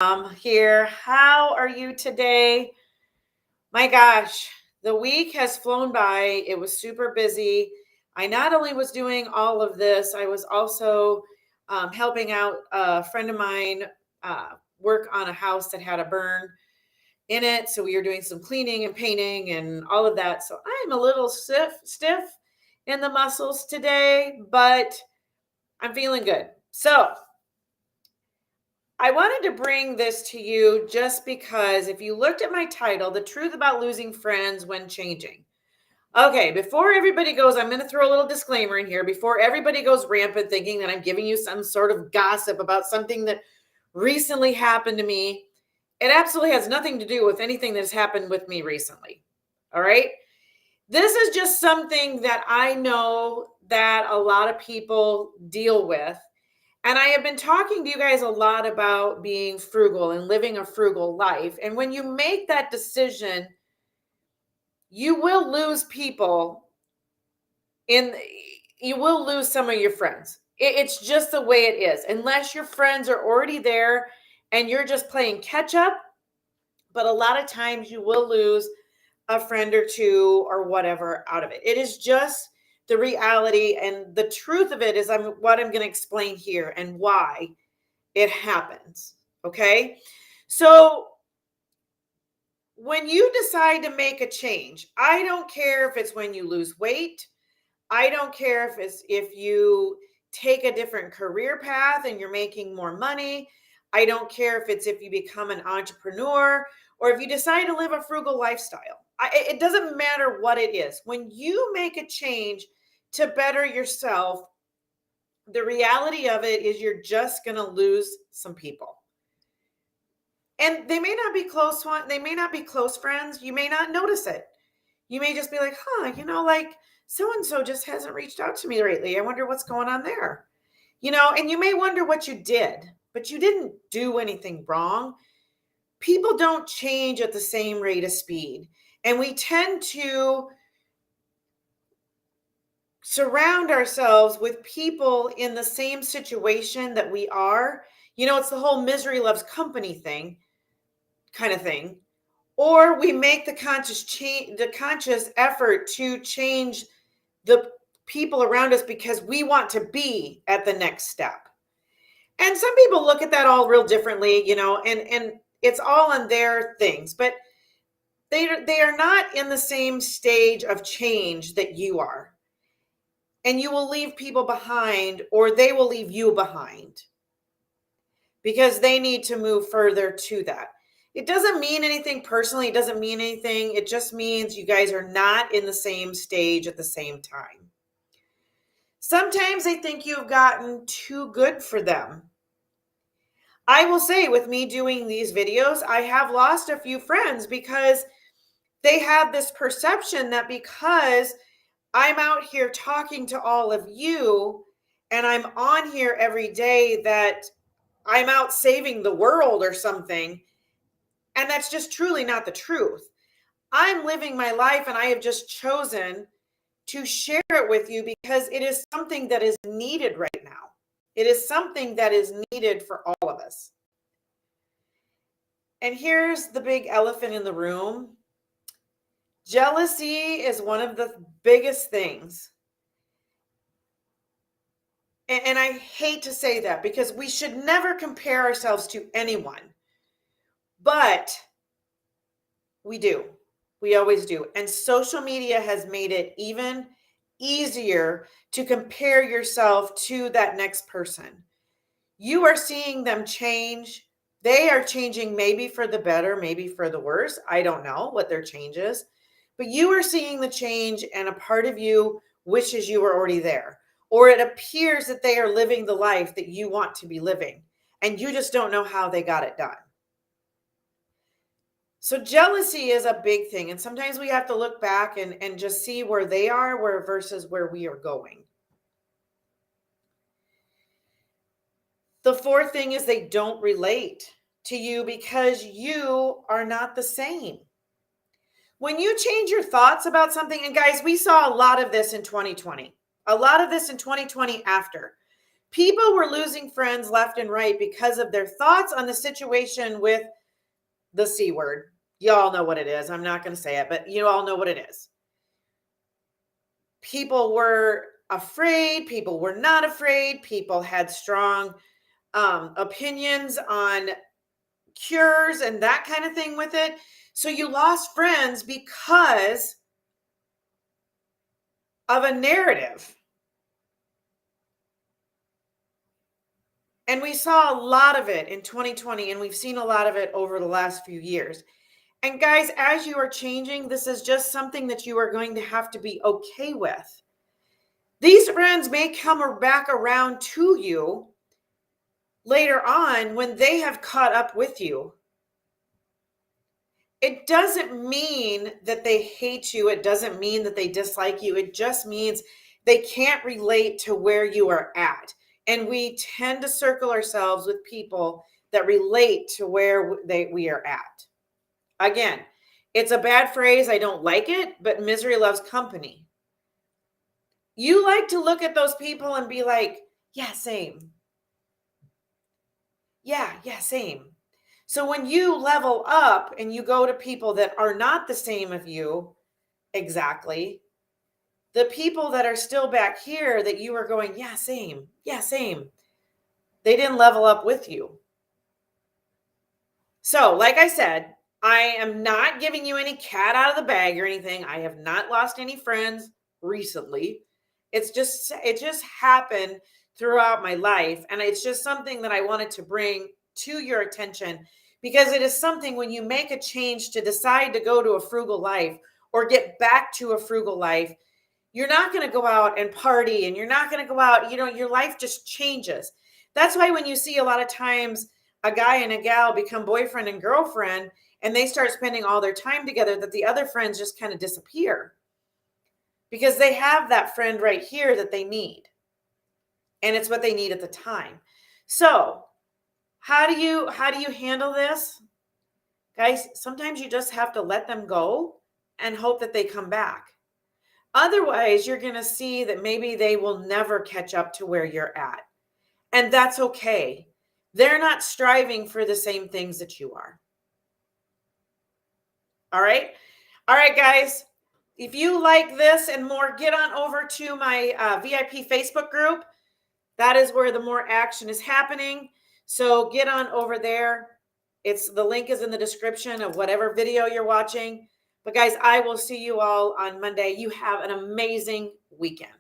Here. How are you today? My gosh, the week has flown by. It was super busy. I not only was doing all of this, I was also helping out a friend of mine uh, work on a house that had a burn in it. So we were doing some cleaning and painting and all of that. So I'm a little stiff in the muscles today, but I'm feeling good. So I wanted to bring this to you just because if you looked at my title, The Truth About Losing Friends When Changing. Okay, before everybody goes, I'm going to throw a little disclaimer in here. Before everybody goes rampant thinking that I'm giving you some sort of gossip about something that recently happened to me, it absolutely has nothing to do with anything that has happened with me recently. All right? This is just something that I know that a lot of people deal with. And I have been talking to you guys a lot about being frugal and living a frugal life. And when you make that decision, you will lose people in you will lose some of your friends. It's just the way it is. Unless your friends are already there and you're just playing catch up, but a lot of times you will lose a friend or two or whatever out of it. It is just the reality, and the truth of it is what I'm going to explain here and why it happens. Okay. So when you decide to make a change, I don't care if it's when you lose weight. I don't care if you take a different career path and you're making more money. I don't care if it's if you become an entrepreneur or if you decide to live a frugal lifestyle. It doesn't matter what it is. When you make a change to better yourself, the reality of it is you're just going to lose some people. And they may not be they may not be close friends. You may not notice it. You may just be like, like so and so just hasn't reached out to me lately. I wonder what's going on there. And you may wonder what you did, but you didn't do anything wrong. People don't change at the same rate of speed. And we tend to surround ourselves with people in the same situation that we are. It's the whole misery loves company thing kind of thing. Or we make the conscious effort to change the people around us because we want to be at the next step. And some people look at that all real differently, and it's all on their things, but they are not in the same stage of change that you are. And you will leave people behind, or they will leave you behind because they need to move further to that. It doesn't mean anything personally. It doesn't mean anything. It just means you guys are not in the same stage at the same time. Sometimes they think you've gotten too good for them. I will say, with me doing these videos, I have lost a few friends because they have this perception that because I'm out here talking to all of you and I'm on here every day that I'm out saving the world or something. And that's just truly not the truth. I'm living my life and I have just chosen to share it with you because it is something that is needed right now. It is something that is needed for all of us. And here's the big elephant in the room. Jealousy is one of the biggest things. And I hate to say that because we should never compare ourselves to anyone. But we do. We always do. And social media has made it even easier to compare yourself to that next person. You are seeing them change. They are changing, maybe for the better, maybe for the worse. I don't know what their change is. But you are seeing the change, and a part of you wishes you were already there. Or it appears that they are living the life that you want to be living, and you just don't know how they got it done. So jealousy is a big thing. And sometimes we have to look back and just see where they are versus where we are going. The fourth thing is they don't relate to you because you are not the same. When you change your thoughts about something, and guys, we saw a lot of this in 2020, a lot of this in 2020 after. People were losing friends left and right because of their thoughts on the situation with the C word. Y'all know what it is. I'm not going to say it, but you all know what it is. People were afraid. People were not afraid. People had strong opinions on cures and that kind of thing with it. So you lost friends because of a narrative. And we saw a lot of it in 2020, and we've seen a lot of it over the last few years. And guys, as you are changing, this is just something that you are going to have to be okay with. These friends may come back around to you later on when they have caught up with you. It doesn't mean that they hate you. It doesn't mean that they dislike you. It just means they can't relate to where you are at. And we tend to circle ourselves with people that relate to where we are at. Again, it's a bad phrase. I don't like it, but misery loves company. You like to look at those people and be like, yeah, same. Yeah, same. So when you level up and you go to people that are not the same of you exactly, the people that are still back here that you are going, yeah, same, they didn't level up with you. So, like I said, I am not giving you any cat out of the bag or anything. I have not lost any friends recently. It just happened throughout my life. And it's just something that I wanted to bring to your attention, because it is something when you make a change to decide to go to a frugal life or get back to a frugal life, you're not going to go out and party, and you're not going to go out, your life just changes. That's why when you see a lot of times a guy and a gal become boyfriend and girlfriend and they start spending all their time together, that the other friends just kind of disappear because they have that friend right here that they need. And it's what they need at the time. So how do you handle this? Guys, sometimes you just have to let them go and hope that they come back. Otherwise, you're going to see that maybe they will never catch up to where you're at. And that's okay. They're not striving for the same things that you are. All right. All right, guys. If you like this and more, get on over to my VIP Facebook group. That is where the more action is happening. So get on over there. The link is in the description of whatever video you're watching. But guys, I will see you all on Monday. You have an amazing weekend.